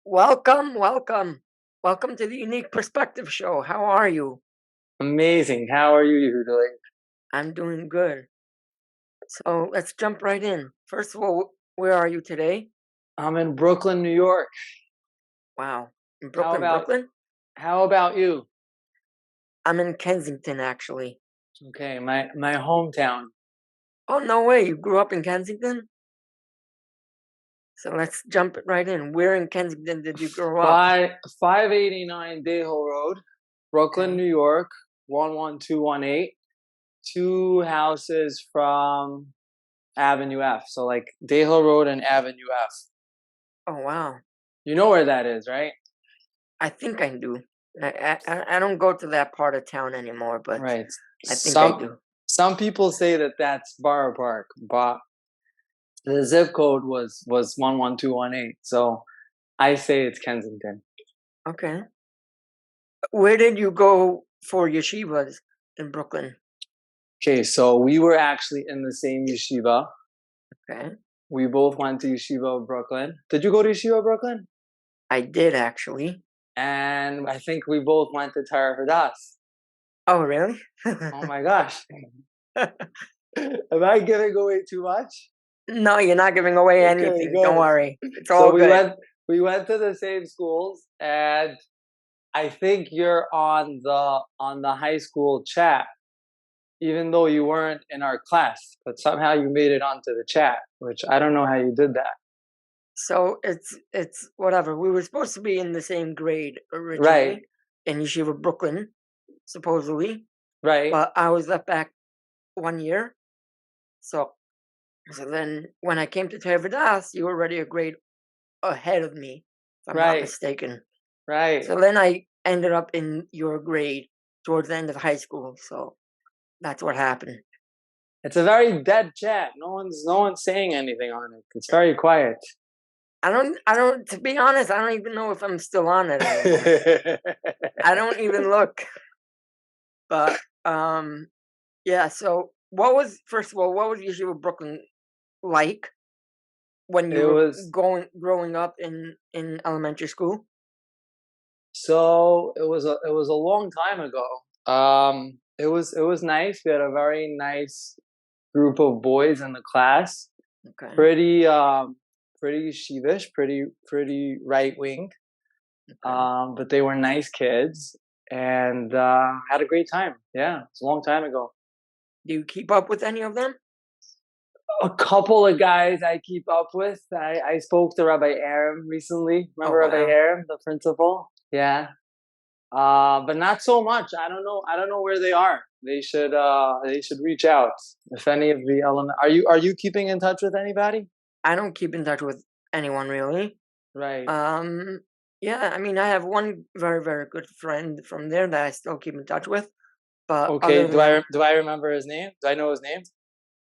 Welcome to the Unique Perspective Show. How are you? Amazing. How are you doing? I'm doing good. So let's jump right in. First of all, where are you today? I'm in Brooklyn, New York. Wow, in How Brooklyn, about Brooklyn? how about you? I'm in Kensington, actually. Okay, my hometown. Oh, no way, you grew up in Kensington? So let's jump right in. Where in Kensington did you grow up? 589 Dayhill Road, Brooklyn, Okay. New York, 11218. Two houses from Avenue F. So like Dayhill Road and Avenue F. Oh, wow. You know where that is, right? I think I do. I don't go to that part of town anymore, but Right. I think I do. Some people say that that's Borough Park, but the zip code was 11218. So I say it's Kensington. Okay. Where did you go for yeshivas in Brooklyn? Okay, so we were actually in the same yeshiva. Okay. We both went to Yeshiva of Brooklyn. Did you go to Yeshiva of Brooklyn? I did actually. And I think we both went to Tara Hadas. Oh, really? Oh my gosh. Am I giving away too much? No, you're not giving away Okay, anything. Don't good. worry. It's So all good. we went to the same schools, and I think you're on the high school chat, even though you weren't in our class, but somehow you made it onto the chat, which I don't know how you did that. So it's whatever. We were supposed to be in the same grade originally Right, in Yeshiva Brooklyn, supposedly, right, but I was left back 1 year. So then when I came to Tevedas, you were already a grade ahead of me, if I'm not right, mistaken. right. So then I ended up in your grade towards the end of high school. So that's what happened. It's a very dead chat. No one's saying anything on it. It's very quiet. To be honest, I don't even know if I'm still on it anymore. I don't even look. But yeah, so first of all, what was Yeshiva Brooklyn like when you It were was growing up in elementary school? so it was a long time ago. It was nice. We had a very nice group of boys in the class. Okay. Pretty sheevish, pretty right wing. But they were nice kids, and had a great time. Yeah, it's a long time ago. Do you keep up with any of them? A couple of guys I keep up with. I spoke to Rabbi Aram recently. Oh, Remember Rabbi wow. Aram, the principal? Yeah. But not so much. I don't know. I don't know where they are. They should reach out. If any of the element, are you keeping in touch with anybody? I don't keep in touch with anyone really. Right. Yeah, I mean, I have one very, very good friend from there that I still keep in touch with. But Okay. other than that, Do I remember his name? Do I know his name?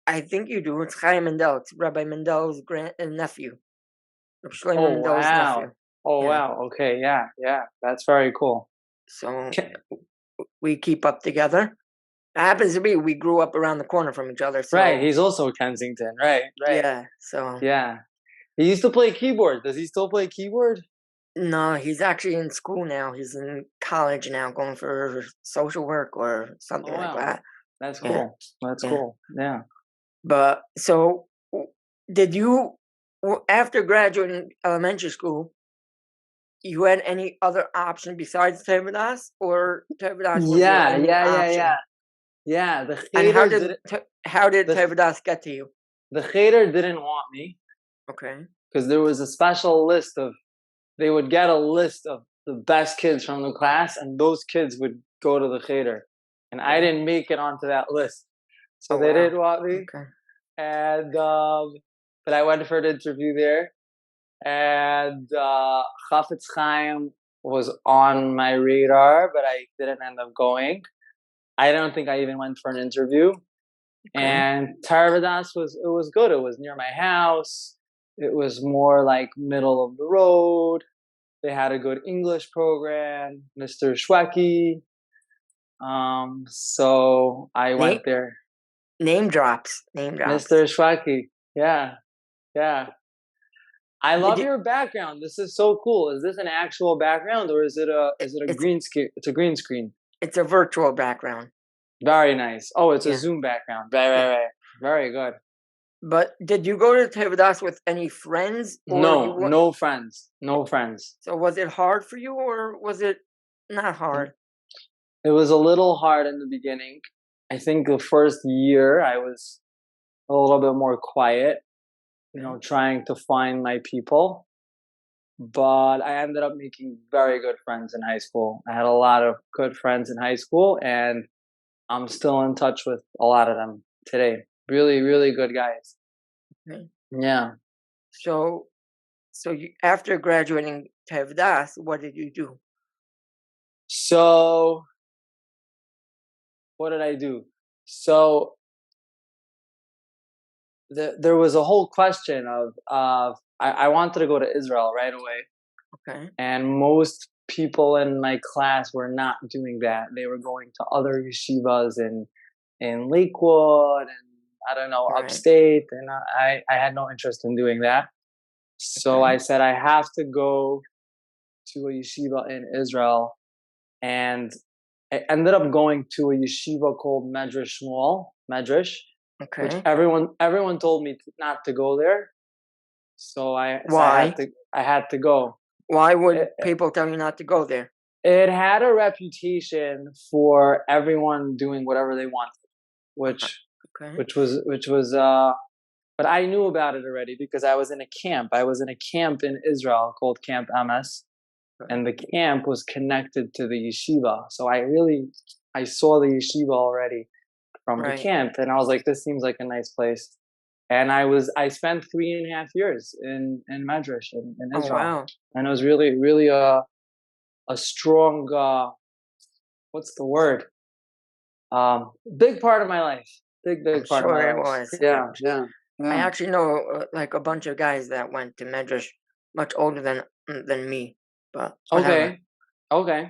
I think you do. It's Chaim Mendel. It's Rabbi Mendel's nephew. Shlomo Oh Mendel's wow. nephew. Oh Yeah. wow. Okay. Yeah. Yeah. That's very cool. So we keep up together. It happens to be we grew up around the corner from each other. So Right. He's also Kensington. Right. Right. yeah. So Yeah. He used to play keyboard. Does he still play keyboard? no, he's actually in school now. He's in college now, going for social work or something Oh like wow. that. That's Yeah. cool. That's Yeah. cool. Yeah. But so, did you, after graduating elementary school, you had any other option besides Tevedas, or Tevedas was your Yeah, only yeah, yeah, yeah. option? Yeah, the And hater didn't how did the Tevedas get to you? the hater didn't want me Okay. because there was a special list of they would get a list of the best kids from the class, and those kids would go to the hater, and I didn't make it onto that list, so Oh, they wow. didn't want me. Okay. And but I went for an interview there, and Chafetz Chaim was on my radar, but I didn't end up going. I don't think I even went for an interview. Okay. And Tarvadas was good. It was near my house. It was more like middle of the road. They had a good English program, Mr. Schwecky. So I went there. Name drops. Name drops. Mr. Schwecky. Yeah. Yeah. I Did love you, your background. This is so cool. Is this an actual background or is it a it's green screen? It's a green screen. it's a virtual background. Very nice. Oh, it's a Yeah, Zoom background. Right, yeah. right, right. Very good. But did you go to Tevidas with any friends, or you No, what? no friends. No friends. So was it hard for you, or was it not hard? It was a little hard in the beginning. I think the first year I was a little bit more quiet, Okay. trying to find my people. But I ended up making very good friends in high school. I had a lot of good friends in high school, and I'm still in touch with a lot of them today. Really, really good guys. Okay. Yeah. So after graduating Tevidas, what did you do? So what did I do? So there was a whole question of I wanted to go to Israel right away, Okay. and most people in my class were not doing that. They were going to other yeshivas in Lakewood and I don't know Right. upstate, and I had no interest in doing that. So Okay. I said I have to go to a yeshiva in Israel, and I ended up going to a yeshiva called Medrash, which Okay. everyone told me not to go there. So Why? I had to go. Why would It, people tell you not to go there? it had a reputation for everyone doing whatever they wanted, which Okay. which was but I knew about it already because I was in a camp. I was in a camp in Israel called Camp MS, Okay. and the camp was connected to the yeshiva. So I saw the yeshiva already from the Right. camp, and I was like, this seems like a nice place. And I spent 3.5 years in Medrash in Oh Israel, wow. and it was really really a strong what's the word big part of my life, I'm big part of my sure it life. was. I Yeah. actually know like a bunch of guys that went to Medrash, much older than me, but whatever. Okay. Okay.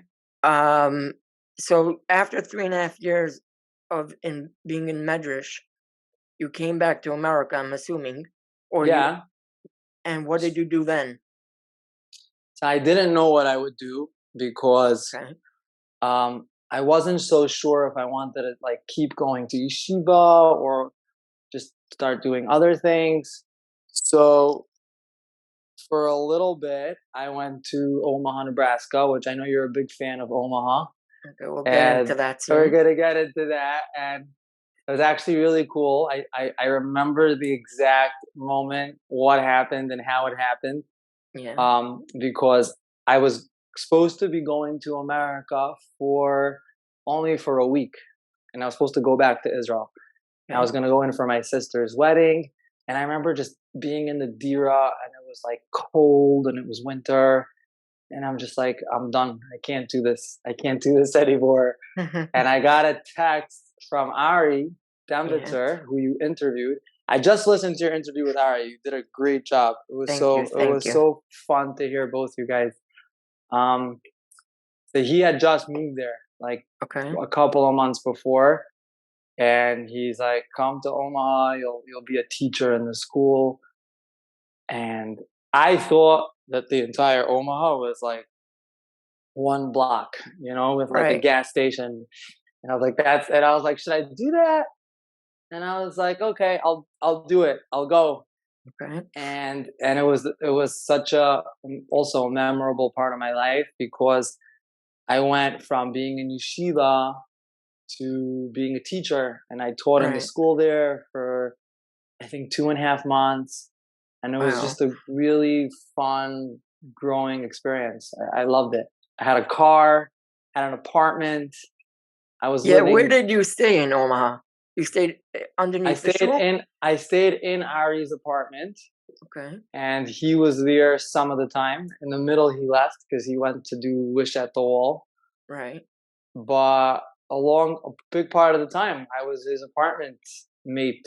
Um, so after 3.5 years of in being in Medrash, you came back to America, I'm assuming, or you. Yeah. And what did you do then? So I didn't know what I would do because Okay. I wasn't so sure if I wanted to like keep going to yeshiva or just start doing other things. So for a little bit, I went to Omaha, Nebraska, which I know you're a big fan of Omaha, Okay, we'll get into and that we're soon. gonna get into that. And it was actually really cool. I remember the exact moment, what happened, and how it happened, Yeah. because I was supposed to be going to America for only for a week, and I was supposed to go back to Israel. I Okay. was gonna go in for my sister's wedding, and I remember just being in the dira, and it was like cold, and it was winter, and I'm just like, I'm done. I can't do this. I can't do this anymore. And I got a text from Ari Yeah. Dembitzer, who you interviewed. I just listened to your interview with Ari. You did a great job. Thank you. It Thank was you. so fun to hear both you guys. Um, so he had just moved there like Okay. a couple of months before, and he's like, "Come to Omaha. You'll be a teacher in the school." And I thought that the entire Omaha was like one block, with like a Right. gas station. And I was like, and I was like, should I do that? And I was like, okay, I'll do it. I'll go. Okay. And it was such a also a memorable part of my life because I went from being in yeshiva to being a teacher, and I taught in the Right. school there for I think 2.5 months, and it was Wow. just a really fun growing experience. I loved it. I had a car, had an apartment. I was Yeah. Where living did you stay in Omaha? You stayed I underneath the stayed shul? in I stayed in Ari's apartment, Okay. and he was there some of the time. In the middle he left because he went to do Wish at the Wall. Right. But along a big part of the time I was his apartment mate.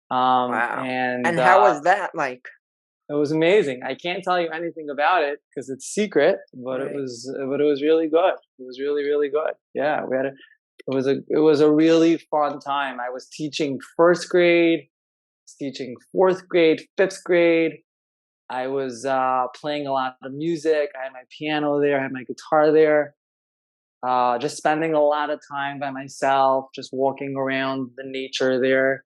Wow. And And how was that like? it was amazing. I can't tell you anything about it because it's secret, but Right. it was really good. It was really really good. Yeah, it was a really fun time. I was teaching first grade, teaching fourth grade, fifth grade, I was playing a lot of music. I had my piano there. I had my guitar there. Just spending a lot of time by myself, just walking around the nature there,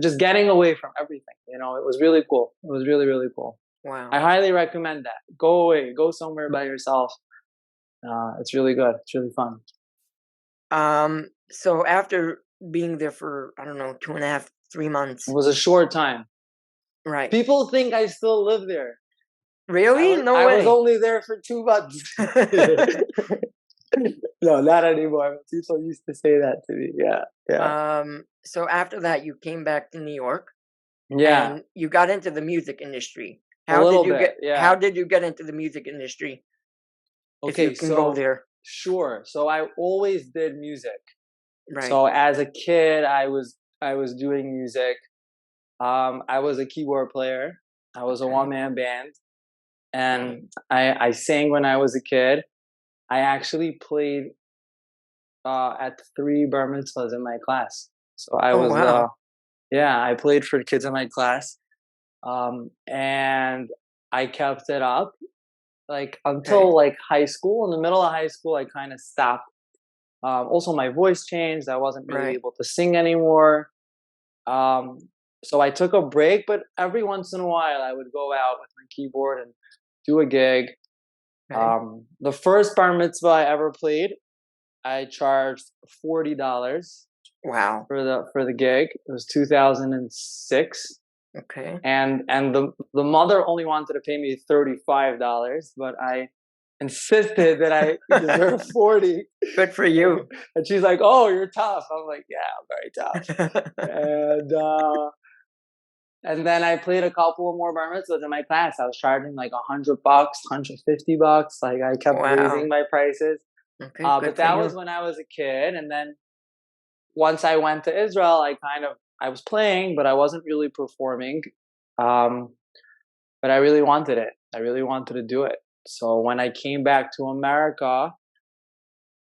just getting away from everything. It was really cool. It was really, really cool. Wow. I highly recommend that. Go away, go somewhere by yourself. It's really good. It's really fun. So after being there for, I don't know, 2.5, 3 months. It was a short time. Right. People think I still live there. Really? No way. I was only there for 2 months. No, not anymore. People used to say that to me. Yeah. So after that, you came back to New York. Yeah. And you got into the music industry. A little bit. Yeah. How did you get into the music industry? Okay, if you can go there. Sure. So I always did music. Right. So as a kid, I was doing music. I was a keyboard player. I was a one-man band, and I sang when I was a kid. I actually played at 3 bar mitzvahs in my class. So I was wow. I played for kids in my class, and I kept it up like until like high school. In the middle of high school, I kind of stopped. Also, my voice changed. I wasn't really able to sing anymore. So I took a break, but every once in a while, I would go out with my keyboard and do a gig. The first bar mitzvah I ever played, I charged $40. Wow. For the gig. It was 2006. Okay. And the mother only wanted to pay me $35, but I insisted that I deserve 40. Good for you. And she's like, "Oh, you're tough." I'm like, "Yeah, I'm very tough." And then I played a couple of more bar mitzvahs in my class. I was charging like $100, $150. Like I kept raising my prices. Okay, but that was when I was a kid. And then once I went to Israel, I was playing, but I wasn't really performing. But I really wanted it. I really wanted to do it. So when I came back to America,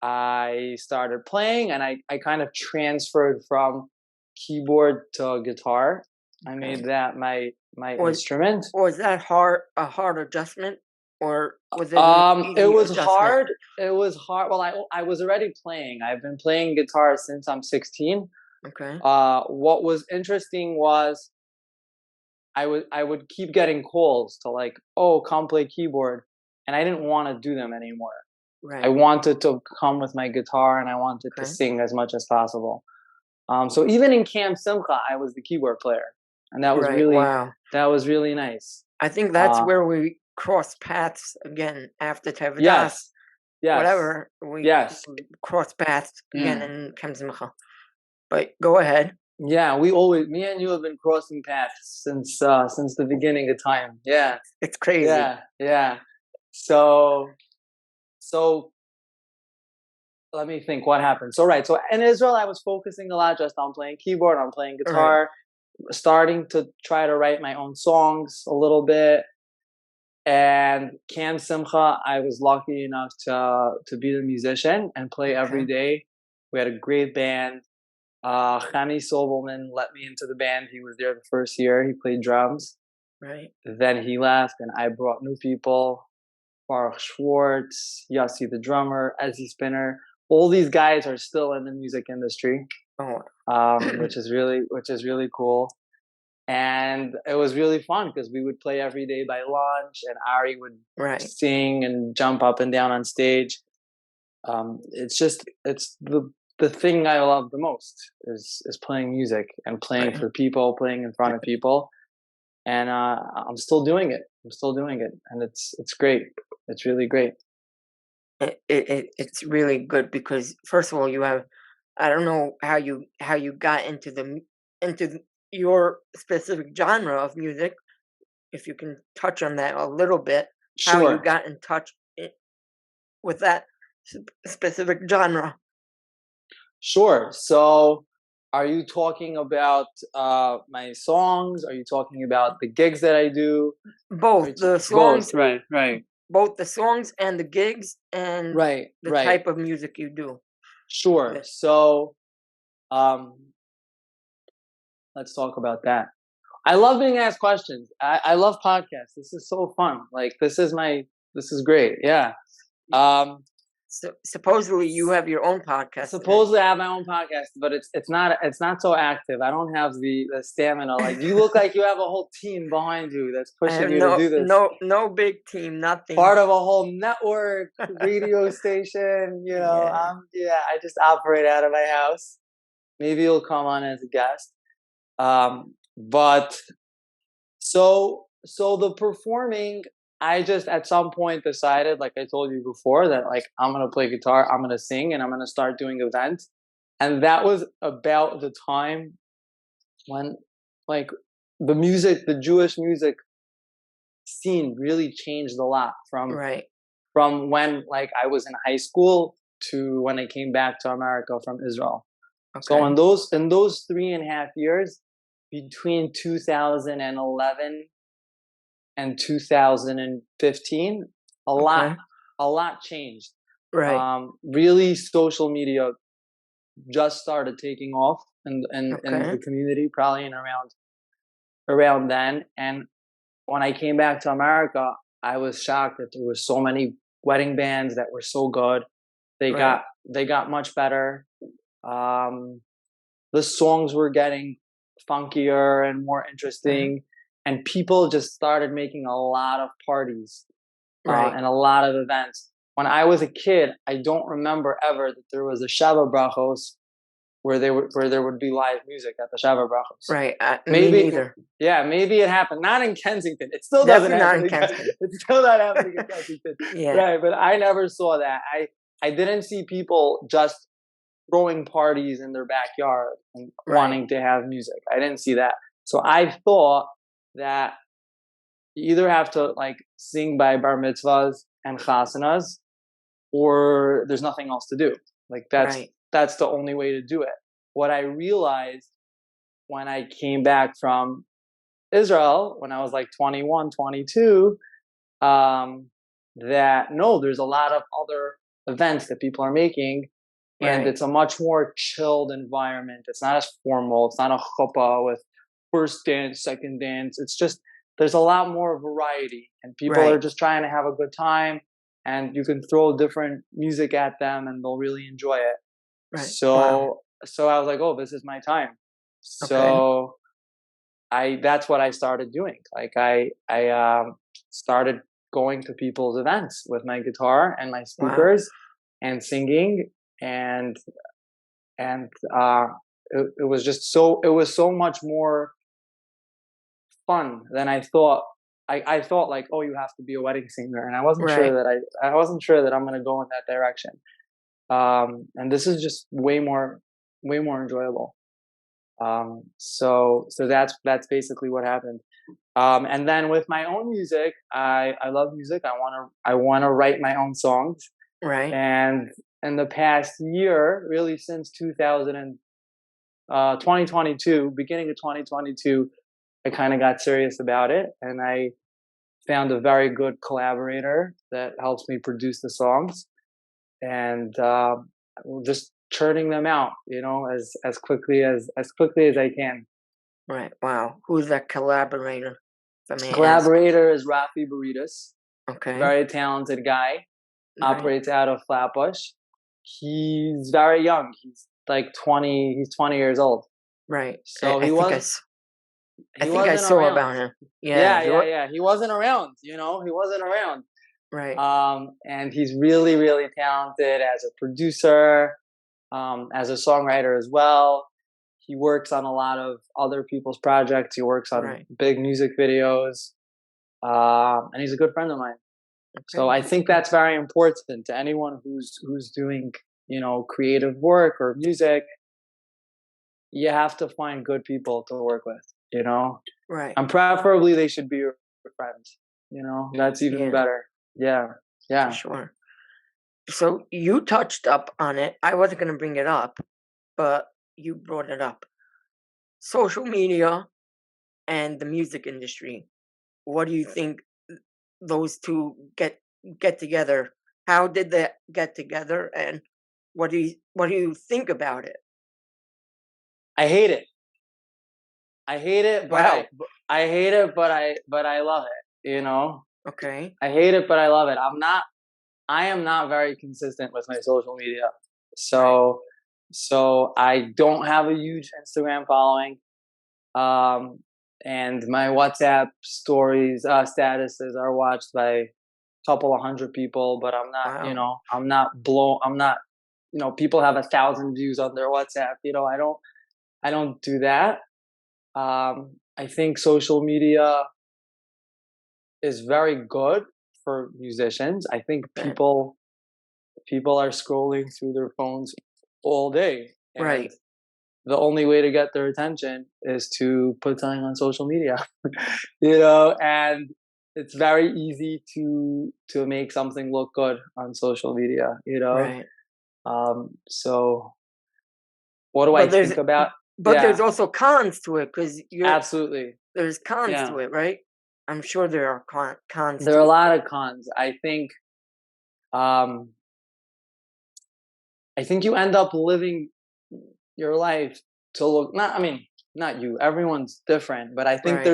I started playing, and I kind of transferred from keyboard to guitar. I made that my instrument. Was that a hard adjustment, or was it it was adjustment? hard. It was hard. Well, I was already playing. I've been playing guitar since I'm 16. Okay. What was interesting was I would keep getting calls to like, "Oh, come play keyboard," and I didn't want to do them anymore. Right. I wanted to come with my guitar, and I wanted to sing as much as possible. So even in Camp Simcha, I was the keyboard player, and that was really nice. I think that's where we cross paths again after Tevidas. Yes. Whatever, we cross paths again in Camp Simcha. But go ahead. Yeah, me and you have been crossing paths since the beginning of time. Yeah, it's crazy. Yeah. So let me think what happened. So in Israel, I was focusing a lot just on playing keyboard, on playing guitar, starting to try to write my own songs a little bit. And Camp Simcha, I was lucky enough to be the musician and play every day. We had a great band. Chani Sobelman let me into the band. He was there the first year. He played drums. Right. Then he left, and I brought new people. Baruch Schwartz, Yossi the drummer, Ezzy Spinner. All these guys are still in the music industry, which is really cool. And it was really fun because we would play every day by lunch, and Ari would sing and jump up and down on stage. It's the thing I love the most is playing music and playing for people, playing in front of people. And I'm still doing it. And it's great. It's really great. It's really good because first of all, you have, I don't know how you got into your specific genre of music. If you can touch on that a little bit, how you got in touch with that specific genre. Sure. So, are you talking about my songs? Are you talking about the gigs that I do? Both the songs, both. Right. Both the songs and the gigs and the type of music you do. Sure. So, let's talk about that. I love being asked questions. I love podcasts. This is so fun. Like this is great. Yeah. Um, So supposedly you have your own podcast. Supposedly I have my own podcast, but it's not so active. I don't have the stamina. Like you look like you have a whole team behind you that's I have pushing you to do this. no big team, nothing. Part of a whole network, radio station. You know, I just operate out of my house. Maybe you'll come on as a guest. But so the performing, I just at some point decided, like I told you before, that like I'm gonna play guitar, I'm gonna sing, and I'm gonna start doing events. And that was about the time when like the Jewish music scene really changed a lot Right. from when like I was in high school to when I came back to America from Israel. Okay. So in those 3.5 years between 2011 and 2015, a lot changed. Right. Really, social media just started taking off in the community, probably in around then. And when I came back to America, I was shocked that there were so many wedding bands that were so good. They got much better. The songs were getting funkier and more interesting, and people just started making a lot of parties and a lot of events. When I was a kid, I don't remember ever that there was a Shava Brachos where there would be live music at the Shava Brachos. Right. Maybe me neither. Yeah, maybe it happened. Not in Kensington. It still doesn't happen. It's still not happening in Kensington. Right, but I never saw that. I didn't see people just throwing parties in their backyard and wanting to have music. I didn't see that. So I thought that you either have to like sing by bar mitzvahs and chasanas, or there's nothing else to do. Like that's the only way to do it. What I realized when I came back from Israel, when I was like 21, 22, that no, there's a lot of other events that people are making, and it's a much more chilled environment. It's not as formal. It's not a chuppah with first dance, second dance. It's just there's a lot more variety, and people are just trying to have a good time, and you can throw different music at them, and they'll really enjoy it. So I was like, oh, this is my time. So that's what I started doing. Like I started going to people's events with my guitar and my speakers and singing, and it was just so much more fun than I thought. I thought like, oh, you have to be a wedding singer, and I wasn't sure that I'm going to go in that direction. And this is just way more enjoyable. So that's basically what happened. And then with my own music, I love music. I want to write my own songs. And in the past year, really since 2022, beginning of 2022, I kind of got serious about it, and I found a very good collaborator that helps me produce the songs, and just churning them out, as quickly as I can. Right. Wow. Who's that collaborator? Collaborator is Rafi Baritas. Okay. Very talented guy. Operates out of Flatbush. He's very young. He's like 20. He's 20 years old. Right. So I think I saw about him. Yeah. He wasn't around. He wasn't around. Right. And he's really, really talented as a producer, as a songwriter as well. He works on a lot of other people's projects. He works on big music videos, and he's a good friend of mine. Okay. So I think that's very important to anyone who's doing, creative work or music. You have to find good people to work with, Right. And preferably they should be your friends. That's even better. Yeah. For sure. So you touched up on it. I wasn't going to bring it up, but you brought it up. Social media and the music industry. What do you think those two get together? How did they get together, and what do you think about it? I hate it. Wow. I hate it, but I love it. You know, Okay. I hate it, but I love it. I am not very consistent with my social media. Right. So I don't have a huge Instagram following. Um, and my WhatsApp stories, statuses are watched by a couple of hundred people, but I'm not, Wow. I'm not, people have 1,000 views on their WhatsApp. I don't do that. I think social media is very good for musicians. I think Okay. people are scrolling through their phones all day, and Right. the only way to get their attention is to put something on social media. And it's very easy to make something look good on social media. Right. So what do I But there's think about? but there's Yeah, also cons to it because absolutely. there's cons Yeah, to it, right? I'm sure there are cons there are to a it. lot of cons. Um I think you end up living your life to look, not, I mean, not you, everyone's different, but I think Right.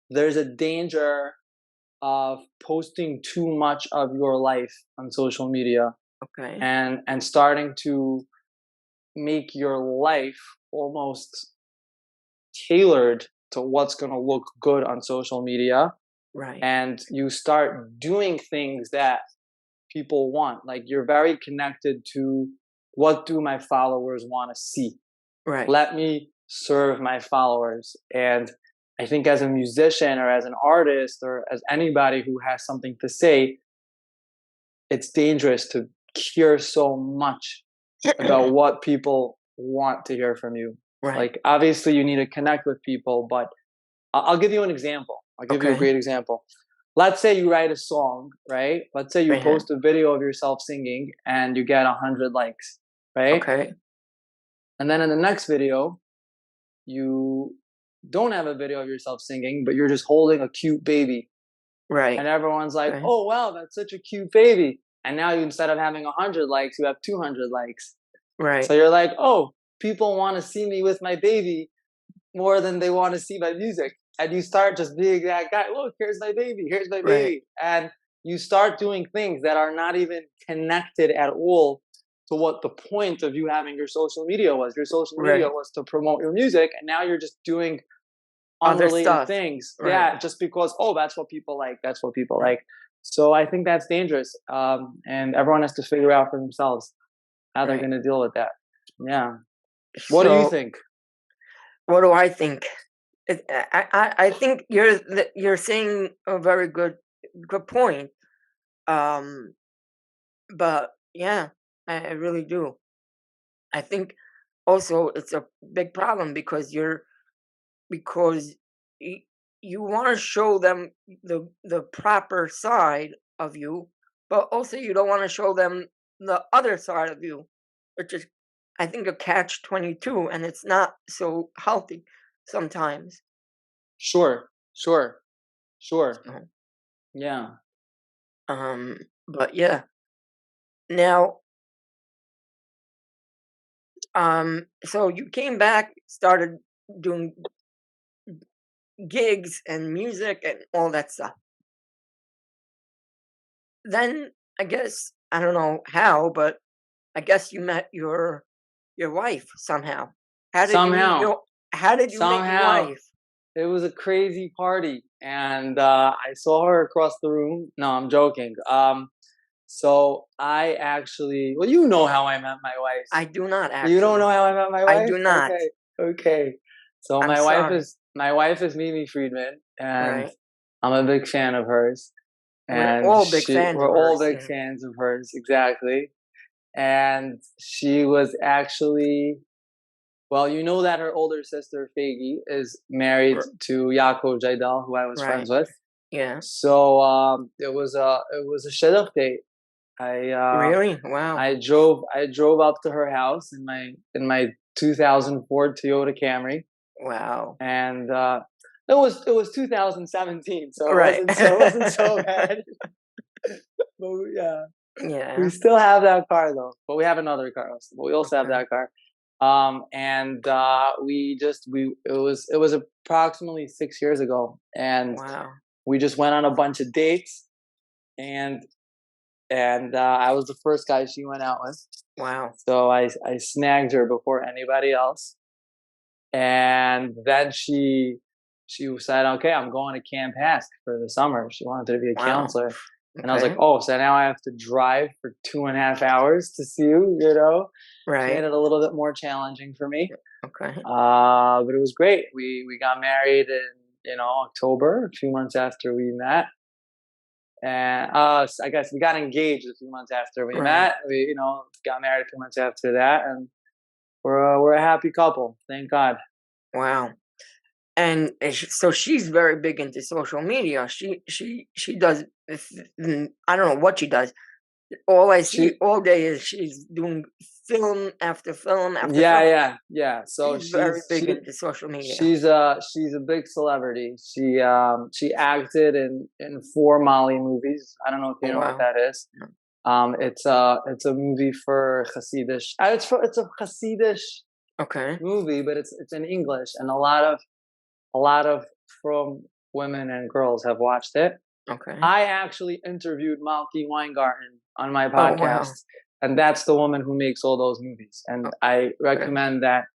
there's a danger of posting too much of your life on social media, Okay. and starting to make your life almost tailored to what's going to look good on social media, Right. and you start doing things that people want. Like, you're very connected to, what do my followers want to see? Right. Let me serve my followers. And I think as a musician or as an artist or as anybody who has something to say, it's dangerous to care so much about what people want to hear from you. Right. Like, obviously you need to connect with people, but I'll give you an example. I'll give you a Okay. great example. Let's say you write a song, right? Let's say you Uh-huh. post a video of yourself singing and you get 100 likes, right? Okay. And then in the next video, you don't have a video of yourself singing, but you're just holding a cute baby. Right. And everyone's like, Okay. oh, wow, that's such a cute baby. And now instead of having 100 likes, you have 200 likes. Right. So you're like, oh, people want to see me with my baby more than they want to see my music. And you start just being that guy. Look, here's my baby. Here's my Right. baby. And you start doing things that are not even connected at all to what the point of you having your social media was. Your social media Right. was to promote your music. And now you're just doing Other unrelated stuff. things. Right. Yeah, just because, oh, that's what people like. That's what people Right. like. So I think that's dangerous. And everyone has to figure out for themselves how they're Right. going to deal with that. Yeah. What do you So, think? what do I think? I think you're saying a very good point. Um, but yeah, I really do. I think also it's a big problem because you, you want to show them the proper side of you, but also you don't want to show them the other side of you, which is I think a catch 22, and it's not so healthy sometimes. Sure, sure, sure. So, Yeah. um, but yeah, now so you came back, started doing gigs and music and all that stuff. Then I guess I don't know how, but I guess you met your wife somehow. How did you meet Somehow, your How did you meet your somehow, wife? it was a crazy party, and I saw her across the room. No, I'm joking. So I actually, well, you know how I met my wife. I do not You don't know actually. how I met my I wife? do not. Okay, okay. So I'm sorry. my wife is Mimi Friedman, and Right. I'm a big fan of hers. We're And all big fans we're of all hers big here. fans of hers, exactly. And she was actually, well, you know that her older sister Fagi is married R- to Yaakov Jaidal, who I was friends Right. with. Yeah. So it was a shidduch date. I Really? Wow. I drove up to her house in my 2004 Toyota Camry, Wow. and it was 2017, so Right. it wasn't so bad. But yeah, we Yeah. still have that car though, but we have another car also. But we also have Okay. that car. And it was approximately 6 years ago, and Wow. we just went on a bunch of dates, and I was the first guy she went out with. Wow. So I snagged her before anybody else, and then she said, "Okay, I'm going to Camp Hask for the summer." She wanted to be a Wow. counselor, and I was like, Okay. "Oh, so now I have to drive for 2.5 hours to see you?" Which made Right. it a little bit more challenging for me. Okay. But it was great. We got married in October, a few months after we met, and I guess we got engaged a few months after we Right. met. We got married a few months after that, and we're a happy couple. Thank God. Wow. And so she's very big into social media. She does. I don't know what she does. All I see She all day is she's doing film after film after Yeah, film. yeah. So She's very she's big she into social media. she's a big celebrity. She acted in 4 Mali movies. I don't know if you Oh know what wow. that is. It's a movie for Hasidish. It's a Hasidish Okay. movie, but it's in English, and a lot of from women and girls have watched it. Okay. I actually interviewed Malky Weingarten on my Oh wow. podcast, and that's the woman who makes all those movies. And I Okay. recommend that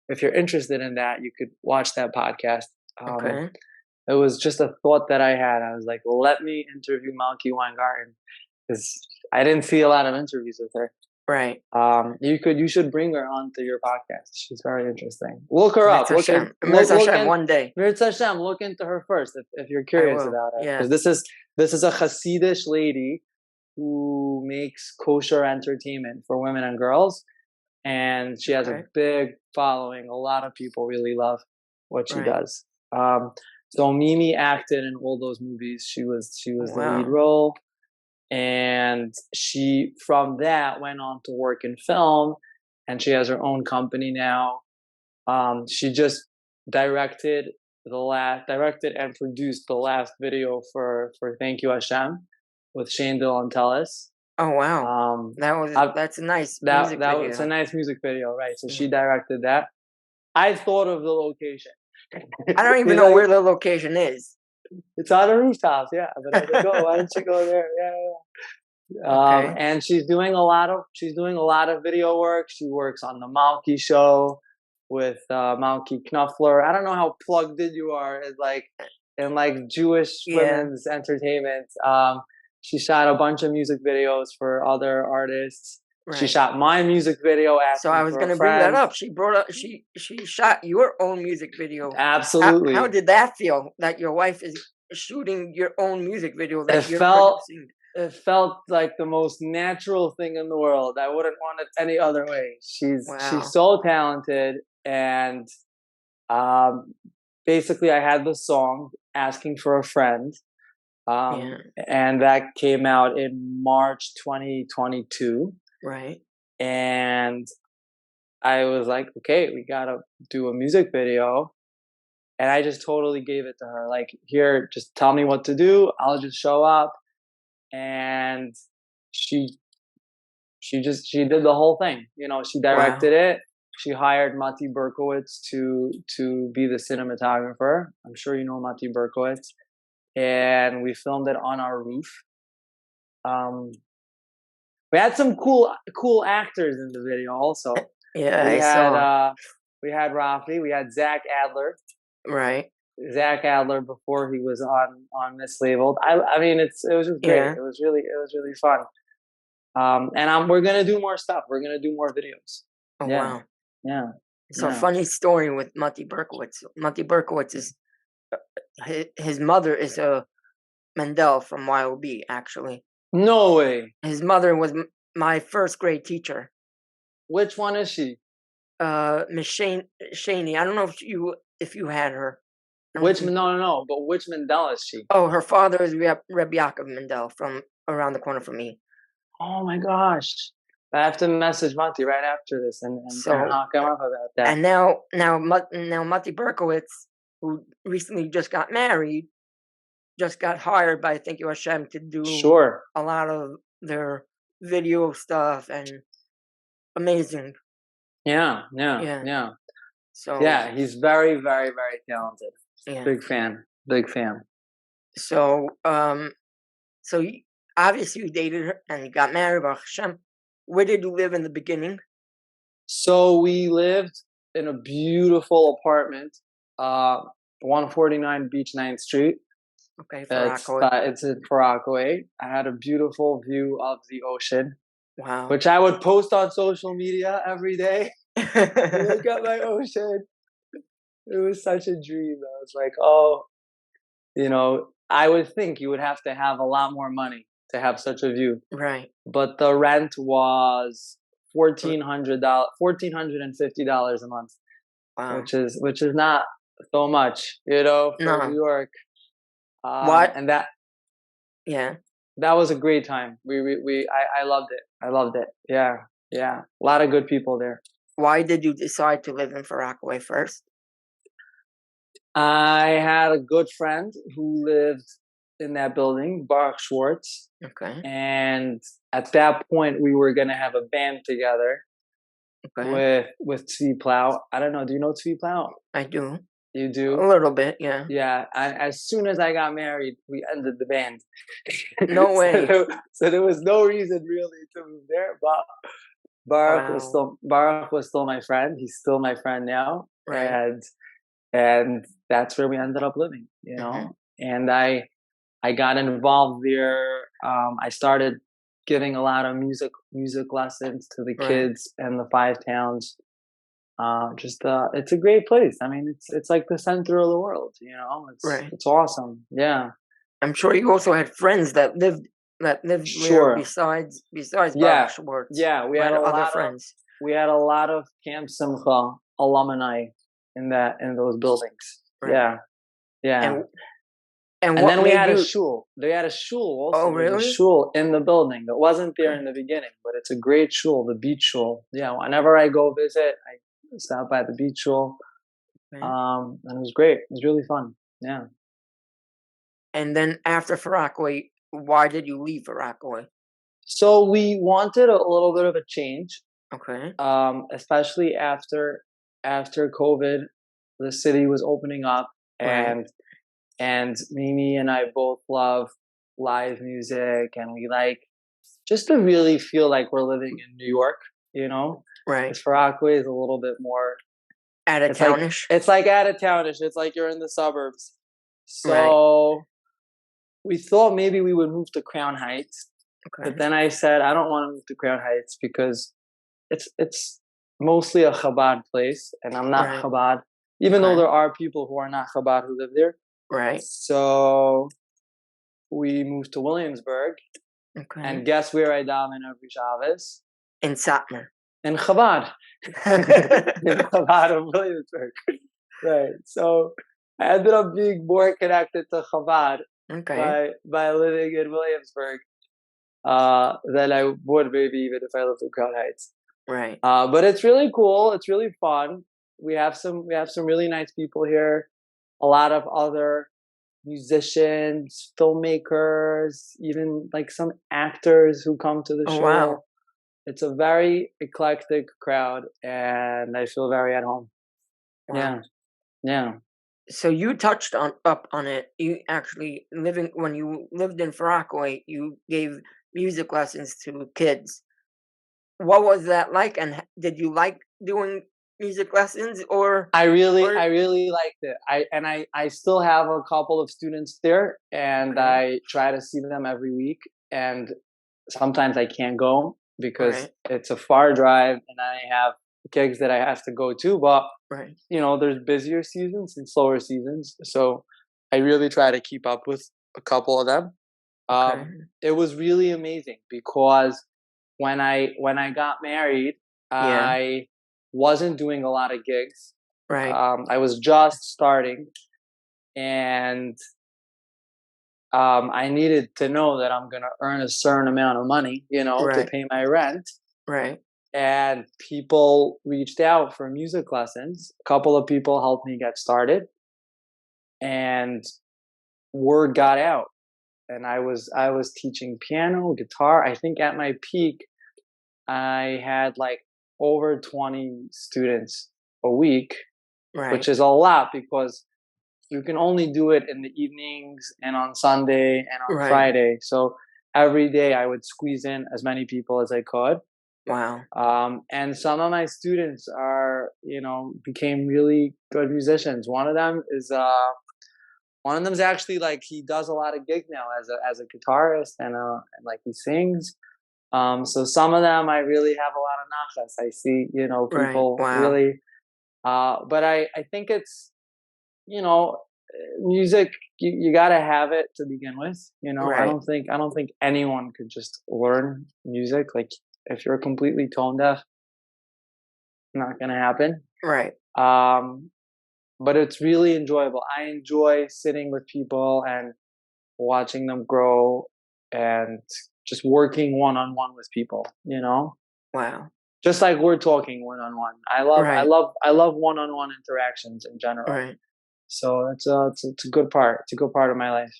if you're interested in that, you could watch that podcast. Um, Okay. it was just a thought that I had. I was like, well, let me interview Malky Weingarten because I didn't see a lot of interviews with her. Right. You should bring her onto your podcast. She's very interesting. Look her Mirz up. Hashem. Mirz Look Hashem. in One day Mirz Hashem. Look into her first if you're I curious will. about her, Yeah. because this is a Hasidish lady who makes kosher entertainment for women and girls, and she has a Okay. big following. A lot of people really love what she Right. does. So Mimi acted in all those movies. She was the lead Wow. role, and she from that went on to work in film, and she has her own company now. She just directed directed and produced the last video for Thank You Hashem with Shane Dylan Tellis. Oh wow. Um, I, That's a nice that music that was a video. nice music video, right? So Yeah. she directed that. I thought of the location. I don't even He's know like, where the location is. it's on a rooftop, yeah. But I was like, oh, why don't you go there? Yeah, yeah. Okay. And she's doing a lot of video work. She works on the Malky show with Malky Knuffler. I don't know how plugged in you are in Jewish Yeah. women's entertainment. She shot a bunch of music videos for other artists. She Right. shot my music video So I asking was for a gonna bring that friend. up. She brought up. She shot your own music video. How Absolutely. did that feel? That your wife is shooting your own music video It that you're felt producing? it felt like the most natural thing in the world. I wouldn't want it any other way. She's Wow. so talented, and um, basically I had the song asking for a friend, Yeah. and that came out in March 2022, Right. and I was like, okay, we gotta do a music video. And I just totally gave it to her. Like, here, just tell me what to do. I'll just show up. And she she did the whole thing. She Wow. directed it. She hired Mati Berkowitz to be the cinematographer. I'm sure you know Mati Berkowitz. And we filmed it on our roof. Um, we had some cool actors in the video also. Yeah, We I had saw. we had Rafi, we had Zach Adler. Right. Zach Adler before he was on Mislabeled. I mean it was just great. Yeah. It was really fun. And we're gonna do more stuff. We're gonna do more videos. Oh Yeah, wow. yeah, So yeah. funny story with Mati Berkowitz. Mati Berkowitz is his mother is a Mendel from YOB. Actually, No way. his mother was my first grade teacher. Which one is she? Miss Shaney. I don't know if you had her. I don't Which think. no, no, no. But which Mandela is she? Oh, her father is Reb Yaakov Mendel from around the corner from me. Oh my gosh. I have to message Monty right after this and So hook him up about that. and now Mati Berkowitz, who recently just got married, just got hired by Thank You Hashem to do Sure. a lot of their video stuff and amazing. Yeah, yeah, Yeah. yeah. So Yeah, he's very, very, very talented. yeah. Big fan. Big fan. So so obviously you dated her and you got married, Baruch Hashem. Where did you live in the beginning? So we lived in a beautiful apartment, 149 Beach 9th Street. Okay, Far Rockaway. It's in Far Rockaway. I had a beautiful view of the ocean, Wow. which I would post on social media every day. Look at my ocean. It was such a dream. I was like, oh, I would think you would have to have a lot more money to have such a view. Right. But the rent was $1,450 a month. Wow. Which is not so much, for No. New York. What? And that was a great time. I loved it. I loved it. Yeah, yeah. A lot of good people there. Why did you decide to live in Far Rockaway first? I had a good friend who lived in that building, Baruch Schwartz. Okay. And at that point, we were gonna have a band together. Okay. With Tzvi Plow. I don't know. Do you know Tzvi Plow? I do. You do? A little bit, yeah. Yeah. As soon as I got married, we ended the band. No way. So there was no reason really to move there. But Baruch was still my friend. He's still my friend now. Right. And that's where we ended up living. Mm-hmm. And I got involved there. I started giving a lot of music lessons to the kids in the 5 towns. It's a great place. I mean, it's like the center of the world. It's awesome. Yeah. I'm sure you also had friends that lived Sure. there besides Baruch Schwartz. Yeah, we had other friends. We had a lot of Camp Simcha alumni in those buildings. Right. Yeah. Yeah. And then we had a shul. They had a shul also. Oh, really? There's a shul in the building that wasn't there in the beginning, but it's a great shul, the beach shul. Yeah, whenever I go visit, I stop by the beach shul. And it was great. It was really fun. Yeah. And then after Far Rockaway, why did you leave Far Rockaway? So we wanted a little bit of a change. Okay. Especially after COVID, the city was opening up, and Mimi and I both love live music, and we like just to really feel like we're living in New York, Right. Because Far Rockaway is a little bit more out of townish. It's like out of townish. It's like you're in the suburbs. So we thought maybe we would move to Crown Heights, but then I said I don't want to move to Crown Heights because it's mostly a Chabad place, and I'm not Chabad, even though there are people who are not Chabad who live there. Right. So we moved to Williamsburg, and guess where I daven every Shabbos? In Satmar. In Chabad. In Chabad of Williamsburg. Right. So I ended up being more connected to Chabad by living in Williamsburg than I would maybe even if I lived in Crown Heights. Right. But it's really cool. It's really fun. We have some really nice people here. A lot of other musicians, filmmakers, even like some actors who come to the show. Wow. It's a very eclectic crowd, and I feel very at home. Wow. Yeah. Yeah. So you touched up on it. You actually when you lived in Far Rockaway, you gave music lessons to kids. What was that like, and did you like doing music lessons? Or I really liked it. I still have a couple of students there, and I try to see them every week. And sometimes I can't go because it's a far drive, and I have gigs that I have to go to. But there's busier seasons and slower seasons, so I really try to keep up with a couple of them. It was really amazing because when I got married, I wasn't doing a lot of gigs. I was just starting, and I needed to know that I'm gonna earn a certain amount of money, to pay my rent. Right. And people reached out for music lessons. A couple of people helped me get started, and word got out. And I was teaching piano, guitar. I think at my peak, I had like over 20 students a week, Right. which is a lot because you can only do it in the evenings and on Sunday and on Right. Friday. So every day I would squeeze in as many people as I could. Wow. And some of my students are, became really good musicians. One of them is actually like he does a lot of gigs now as a guitarist and like he sings. So some of them I really have a lot of nachas. I see, Right. people Wow. really. But I think it's, music. You got to have it to begin with. Right. I don't think anyone could just learn music. Like if you're completely tone deaf, not gonna happen. Right. But it's really enjoyable. I enjoy sitting with people and watching them grow and just working one-on-one with people, Wow. just like we're talking one-on-one. I Right. love one-on-one interactions in general. Right. So it's a good part. It's a good part of my life.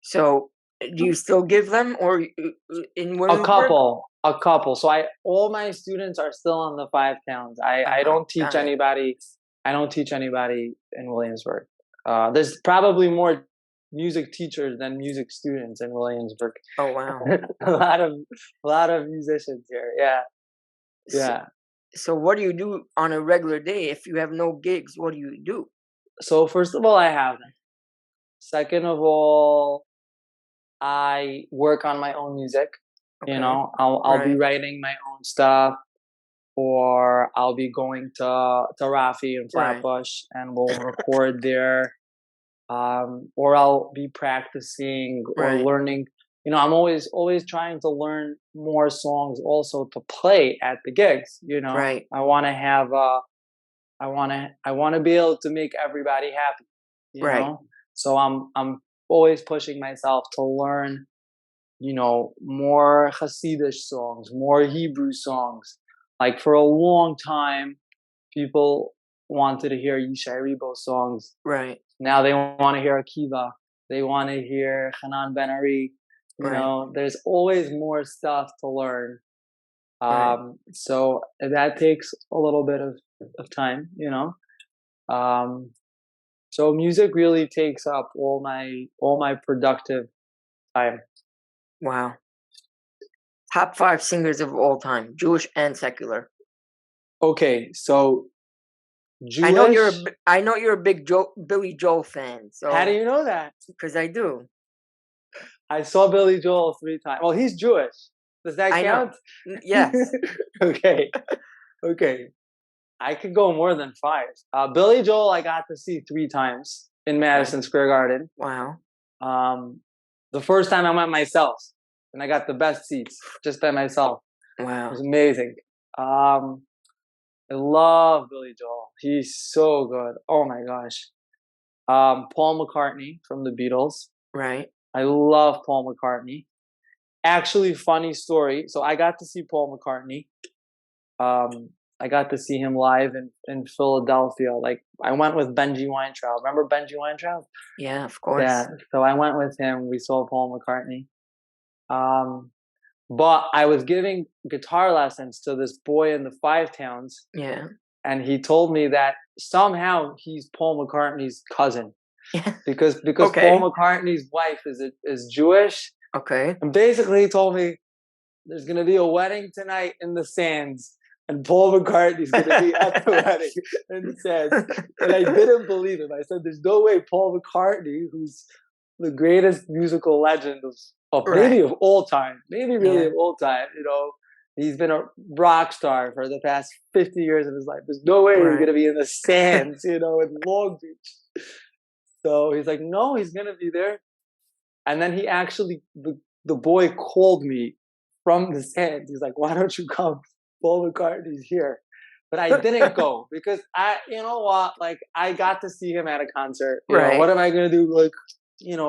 So, do you still give them, or in A Williamsburg? couple. So all my students are still on the 5 towns. I don't teach got it. anybody. I don't teach anybody in Williamsburg. There's probably more music teachers than music students in Williamsburg. Oh wow. a lot of musicians here. Yeah. Yeah. So what do you do on a regular day if you have no gigs? What do you do? So first of all, I have them. Second of all, I work on my own music. Okay. I'll be Right. writing my own stuff, or I'll be going to Rafi and Right. Flatbush and we'll record there. Or I'll be practicing or Right. learning. I'm always trying to learn more songs also to play at the gigs. Right. I want to have I want to be able to make everybody happy. Right. So I'm always pushing myself to learn, more Hasidic songs, more Hebrew songs. Like for a long time, people wanted to hear Yishai Ribo songs. Right. Now they want to hear Akiva. They want to hear Hanan Ben Ari. Right. There's always more stuff to learn. Right. So that takes a little bit of time, So music really takes up all my productive time. Wow. Top 5 singers of all time, Jewish and secular. Okay, so Jewish. I know you're a big Billy Joel fan. So How do you know that? Because I do. I saw Billy Joel 3 times. Well, he's Jewish. Does that count? Yes. Okay. I could go more than 5. Billy Joel, I got to see 3 times in Madison Square Garden. Wow. The first time I went myself, and I got the best seats just by myself. Wow. It was amazing. I love Billy Joel. He's so good. Oh my gosh. Paul McCartney from the Beatles. Right. I love Paul McCartney. Actually, funny story. So I got to see Paul McCartney. I got to see him live in Philadelphia. Like I went with Benji Weintraub. Remember Benji Weintraub? Yeah, of course. Yeah. So I went with him. We saw Paul McCartney. But I was giving guitar lessons to this boy in the 5 towns. Yeah. And he told me that somehow he's Paul McCartney's cousin. because Okay. Paul McCartney's wife is Jewish. Okay. And basically he told me there's gonna be a wedding tonight in the Sands. And Paul McCartney's going to be at the wedding in the Sands. And I didn't believe him. I said, there's no way Paul McCartney, who's the greatest musical legend of maybe of all time, maybe really of all time, he's been a rock star for the past 50 years of his life. There's no way he's going to be in the Sands, in Long Beach. So he's like, no, he's going to be there. And then he actually, the boy called me from the Sands. He's like, why don't you come? Paul McCartney's here. But I didn't go because I got to see him at a concert. What am I going to do? Like,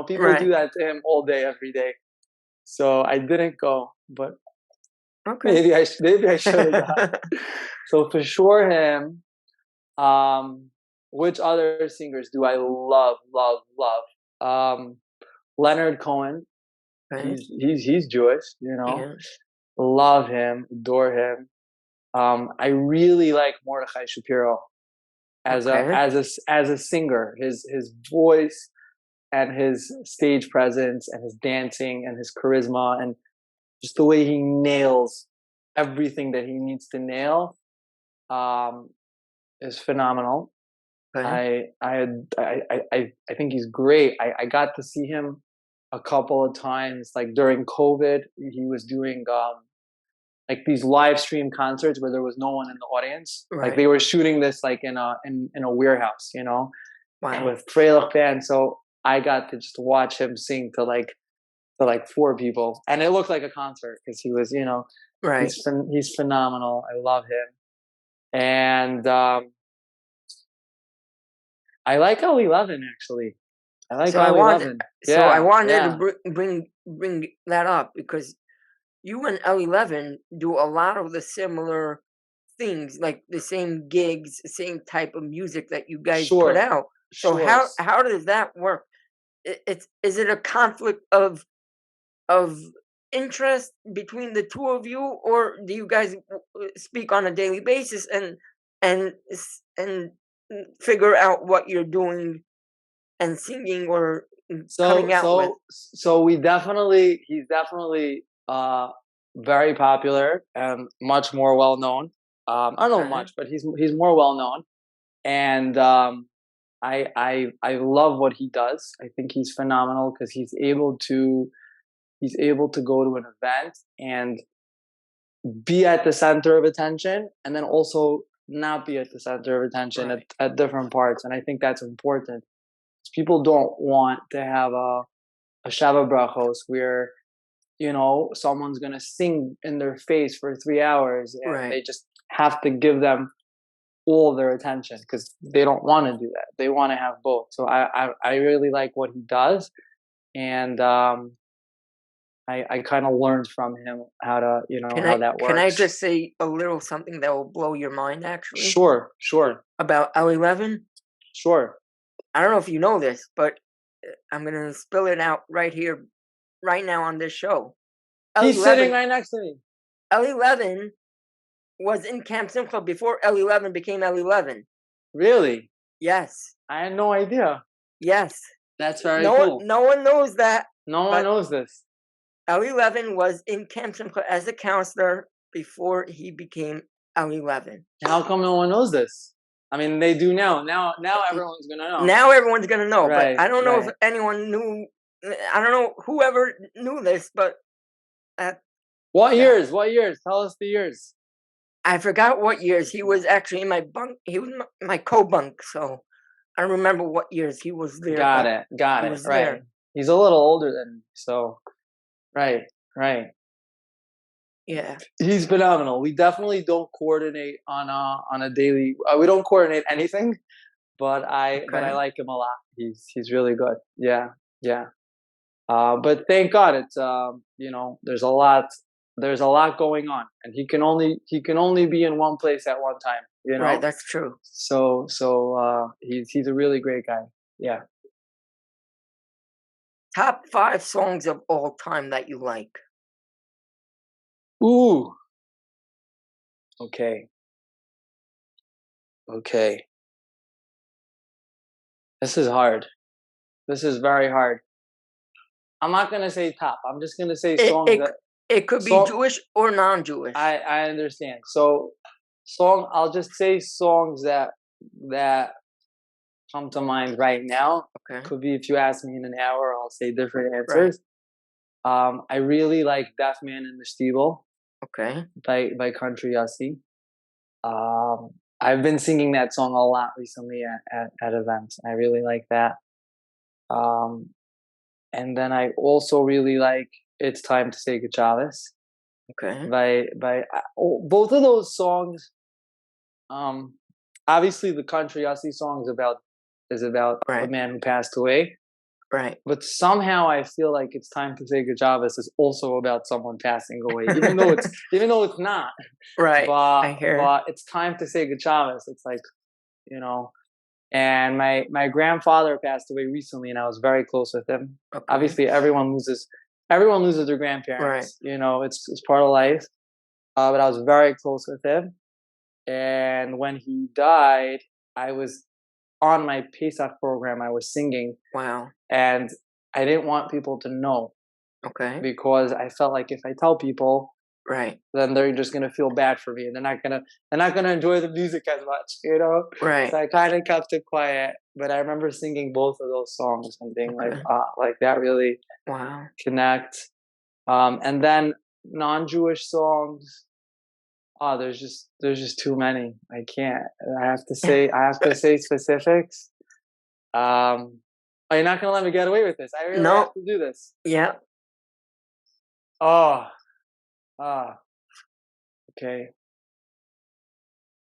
people do that to him all day, every day. So I didn't go, but maybe I should have gone. So for sure him. Which other singers do I love? Leonard Cohen. He's Jewish, Love him, adore him. I really like Mordechai Shapiro as Okay. a singer. His voice and his stage presence and his dancing and his charisma and just the way he nails everything that he needs to nail is phenomenal. Okay. I think he's great. I got to see him a couple of times, like during COVID. He was doing like these live stream concerts where there was no one in the audience. Right. Like they were shooting this like in a warehouse, Wow. with Freilich band. So I got to just watch him sing to like 4 people, and it looked like a concert because he was, Right. he's phenomenal. I love him, and I like L11 actually. I like L11. So I wanted to bring that up because you and L11 do a lot of the similar things, like the same gigs, the same type of music that you guys put out. So how does that work? Is it a conflict of interest between the two of you, or do you guys speak on a daily basis and figure out what you're doing and singing or coming out with? So he's definitely very popular and much more well known. I don't know much, but he's more well known, and I love what he does. I think he's phenomenal because he's able to go to an event and be at the center of attention, and then also not be at the center of attention at different parts. And I think that's important. People don't want to have a Shava Brachos where, someone's going to sing in their face for 3 hours and they just have to give them all their attention because they don't want to do that. They want to have both. So I really like what he does. And I kind of learned from him how to, how that works. Can I just say a little something that will blow your mind, actually? Sure. About L11? Sure. I don't know if you know this, but I'm going to spill it out right here, right now on this show. He's sitting right next to me. L11 was in Camp Simcha before L11 became L11. Really? Yes. I had no idea. Yes. That's very cool. No one knows that. No one knows this. L11 was in Camp Simcha as a counselor before he became L11. How come no one knows this? I mean, they do now. Now everyone's going to know. Now everyone's going to know. Right, but I don't know if anyone knew. I don't know whoever knew this, but... What years? Tell us the years. I forgot what years. He was actually in my bunk. He was my co-bunk, so I don't remember what years he was there. Got it. Right. There. He's a little older than me, so... Right. Yeah. He's phenomenal. We definitely don't coordinate on a daily. We don't coordinate anything, but I like him a lot. He's really good. Yeah. But thank God it's there's a lot going on, and he can only be in one place at one time. Right. That's true. So he's a really great guy. Yeah. Top 5 songs of all time that you like. Ooh. Okay. This is hard. This is very hard. I'm not going to say top. I'm just going to say songs it could be Jewish or non-Jewish. I understand. So I'll just say songs that come to mind right now. Okay. Could be if you ask me in an hour, I'll say different answers. Right. I really like Deaf Man in the Stiebel. Okay. By Country Yossi. I've been singing that song a lot recently at events. I really like that. And then I also really like It's Time to Say Good Shabbos. Okay. By both of those songs. Obviously the Country Yossi song is about a man who passed away. Right. But somehow I feel like It's Time to Say Good Shabbos is also about someone passing away, even though it's not. Right. But It's Time to Say Good Shabbos. It's like, and my grandfather passed away recently, and I was very close with him. Okay. Obviously, everyone loses their grandparents. Right. It's part of life. But I was very close with him, And when he died, I was on my Pesach program. I was singing, Wow. and I didn't want people to know Okay. because I felt like if I tell people, Right. then they're just gonna feel bad for me, and they're not gonna enjoy the music as much, you know. Right. So I kind of kept it quiet. But I remember singing both of those songs and being Okay. like that really Wow. connect. And then non-Jewish songs. Oh, there's just too many. I can't. I have to say specifics. Are you not gonna let me get away with this? I really No. have to do this. Yeah. Oh, ah, okay.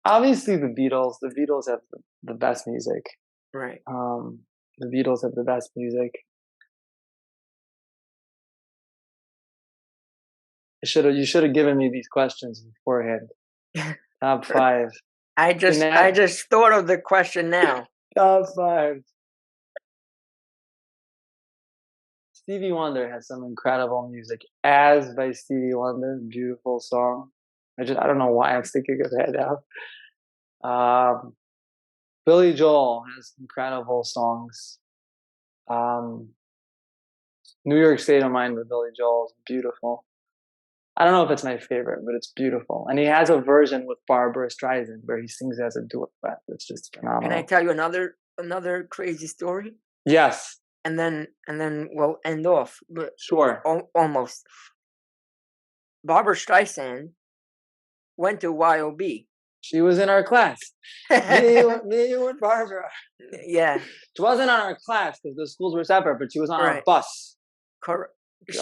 Obviously, the Beatles. The Beatles have the best music. Right. The Beatles have the best music. You should have given me these questions beforehand. Top five. I just thought of the question now. Top five. Stevie Wonder has some incredible music. As by Stevie Wonder, beautiful song. I don't know why I'm thinking of that now. Billy Joel has incredible songs. New York State of Mind with Billy Joel is beautiful. I don't know if it's my favorite, but it's beautiful. And he has a version with Barbara Streisand where he sings as a duet. It's just phenomenal. Can I tell you another crazy story? Yes. And then we'll end off. But Sure. Almost. Barbara Streisand went to YOB. She was in our class. me, you, and Barbara. Yeah. She wasn't on our class because the schools were separate, but she was on our bus. Correct.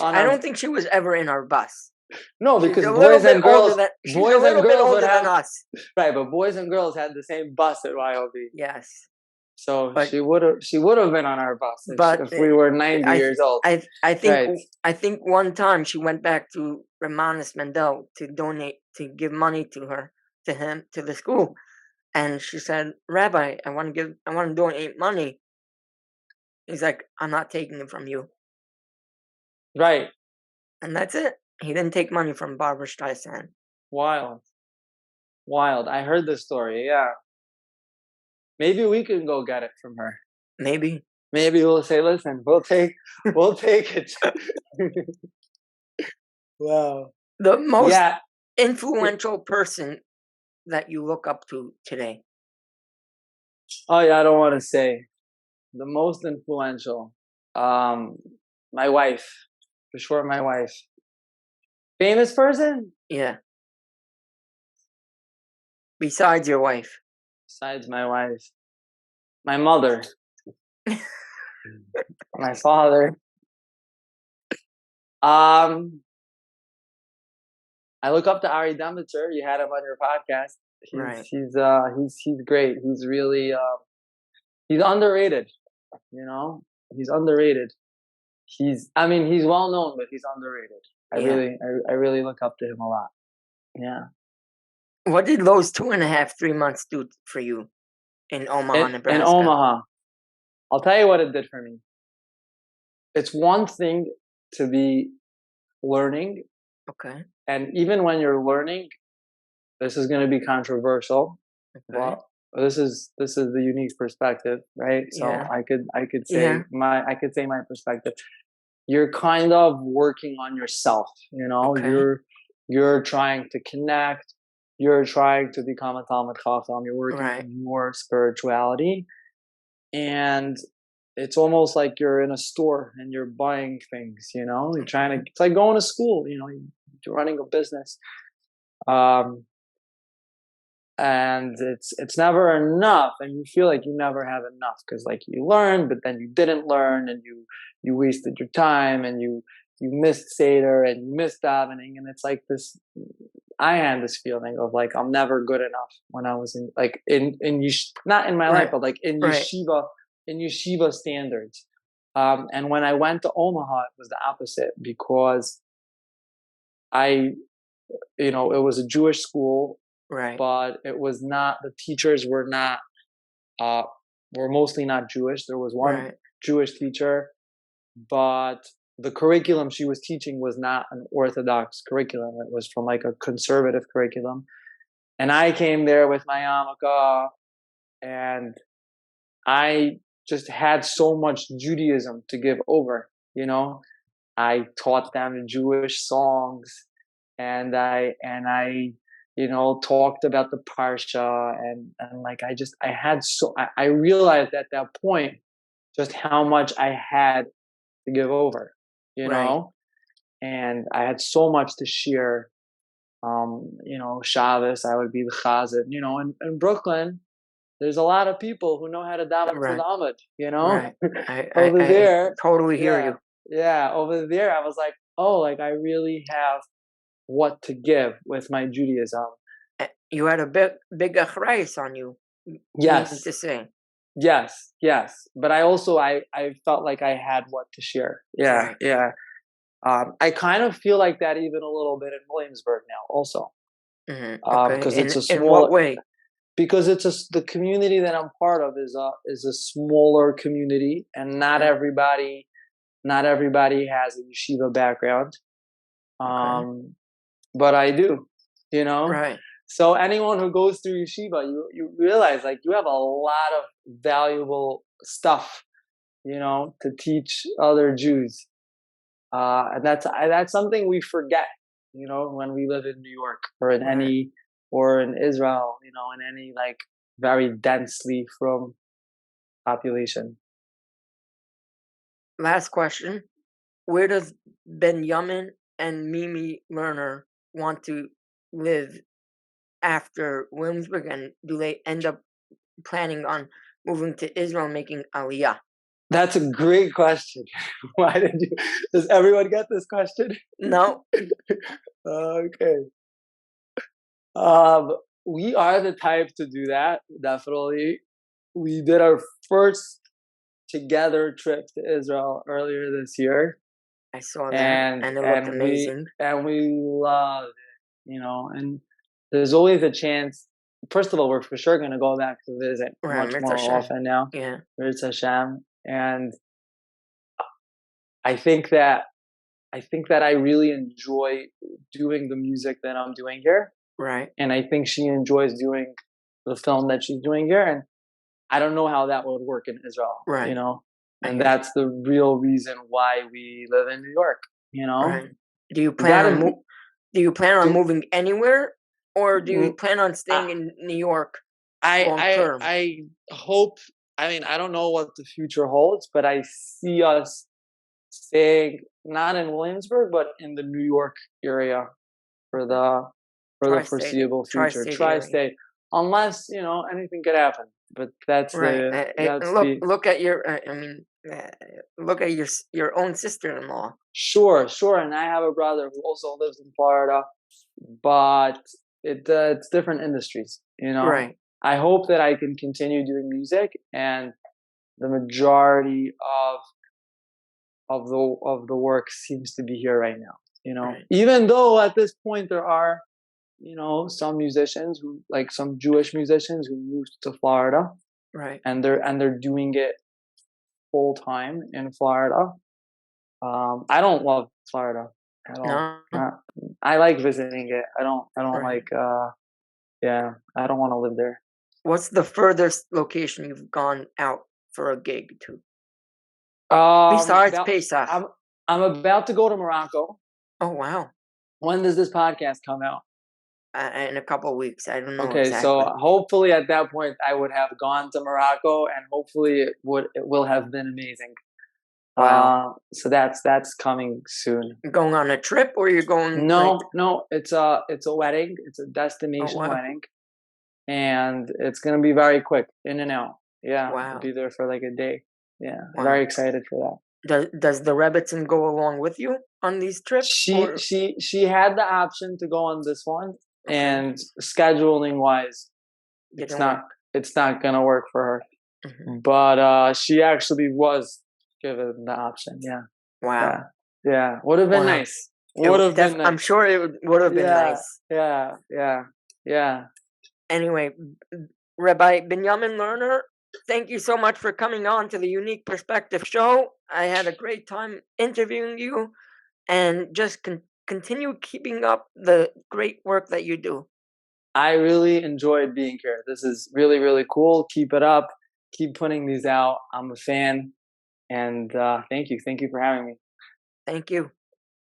I don't think she was ever in our bus. No, because boys and girls would have us. Right, but boys and girls had the same bus at YOB. Yes. So she would have been on our bus if we were 90 years old. I think one time she went back to Ramanis Mendel to give money to the school, and she said, "Rabbi, I want to donate money." He's like, "I'm not taking it from you." Right. And that's it. He didn't take money from Barbara Streisand. Wild. I heard this story. Yeah. Maybe we can go get it from her. Maybe we'll say, "Listen, we'll take it." Wow. The most influential person that you look up to today. Oh yeah, I don't want to say the most influential. My wife, for sure. My wife. Famous person? Yeah. Besides your wife. Besides my wife. My mother. My father. I look up to Ari Demeter. You had him on your podcast. He's great. He's really he's underrated. You know, he's underrated. He's well known, but he's underrated. I really look up to him a lot. Yeah. What did those 2.5-3 months do for you in Omaha, Nebraska? In Omaha, I'll tell you what it did for me. It's one thing to be learning. Okay. And even when you're learning, this is going to be controversial. Okay. Well, this is the unique perspective, right? So I could say my perspective. You're kind of working on yourself, you know. Okay. You're trying to connect. You're trying to become a Talmid Chacham. You're working on your spirituality, and it's almost like you're in a store and you're buying things. You know, you're trying to. It's like going to school. You know, you're running a business, and it's never enough, and you feel like you never have enough because like you learned, but then you didn't learn, and you wasted your time, and you missed Seder and you missed davening, and it's like this. I had this feeling of like I'm never good enough when I was not in my life, but like in yeshiva standards. And when I went to Omaha, it was the opposite because it was a Jewish school, but it was not. The teachers were not. Were mostly not Jewish. There was one Jewish teacher, but the curriculum she was teaching was not an Orthodox curriculum. It was from like a conservative curriculum. And I came there with my yarmulke, and I just had so much Judaism to give over, you know. I taught them Jewish songs, and I talked about the parsha, and like I had I realized at that point just how much I had to give over, you Right. know, and I had so much to share. Shabbos, I would be the chazan. In Brooklyn, there's a lot of people who know how to daven for Right. the Amud, Right. I Over I there, totally hear yeah, you. yeah, over there, I was like, oh, like I really have what to give with my Judaism. You had a big achrayus on you, meaning Yes, to say. yes. But I felt like I had what to share. Yeah, Right. yeah. I kind of feel like that even a little bit in Williamsburg now, also, Okay. because it's a In what smaller. way? Because the community that I'm part of is a smaller community, and Okay. not everybody has a yeshiva background. Okay. But I do, you know. Right. So anyone who goes through yeshiva, you realize like you have a lot of valuable stuff, to teach other Jews, and that's something we forget, when we live in New York Right. or in Israel, in any like very densely from population. Last question. Where does Binyomin and Mimi Lerner want to live after Williamsburg, and do they end up planning on moving to Israel, making Aliyah? That's a great question. Why did you? Does everyone get this question? No. Okay. Um, we are the type to do that. Definitely. We did our first together trip to Israel earlier this year, I saw that, and and it looked and we amazing. and we loved it. And there's always a chance. First of all, we're for sure going to go back to visit Right, much Mirz more Hashem. often now. Yeah. Mirz Hashem, and I think that I really enjoy doing the music that I'm doing here, Right. and I think she enjoys doing the film that she's doing here, and I don't know how that would work in Israel, Right. I and hear that's the real reason why we live in New York. Right. Do you We plan on gotta do you plan on do. moving anywhere, or do you mm, plan on I staying in New York I long I term? I hope. I mean, I don't know what the future holds, but I see us staying not in Williamsburg, but in the New York area for the Tri-state, foreseeable future. tri-state area. Tri-state, unless anything could happen. But Right. that's the Look at your. Look at your own sister-in-law. sure. And I have a brother who also lives in Florida, but it's different industries. Right. I hope that I can continue doing music, and the majority of the work seems to be here right now. Right. Even though at this point there are some musicians who, like some Jewish musicians who moved to Florida, Right. and they're doing it full time in Florida. I don't love Florida at all. No. I like visiting it. I don't Right. like yeah, I don't want to live there. What's the furthest location you've gone out for a gig to? Besides About Pesach. I'm about to go to Morocco. Oh wow. When does this podcast come out? In a couple of weeks. I don't know Okay, so exactly. hopefully at that point I would have gone to Morocco, and hopefully it will have been amazing. Wow. So that's coming soon. You're going on a trip, or you're going like? No, it's a wedding. It's a Oh destination wow. wedding, and it's gonna be very quick, in and out. Yeah, I'll Wow. be there for like a day. Yeah, Wow. very excited for that. Does the Rebbitzin go along with you on these trips, She or she she had the option to go on this one, okay, and scheduling wise, it's didn't not work? it's not gonna work for her. Hmm. But she actually was given the option. Yeah, Wow. yeah, yeah. Would have been Wow. nice. Would have been I'm nice. sure it would have been Yeah, nice. yeah. Anyway, Rabbi Binyomin Lerner, thank you so much for coming on to the Unique Perspective Show. I had a great time interviewing you, and just continue keeping up the great work that you do. I really enjoyed being here. This is really, really cool. Keep it up. Keep putting these out. I'm a fan. And thank you. Thank you for having me. Thank you.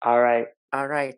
All right. All right.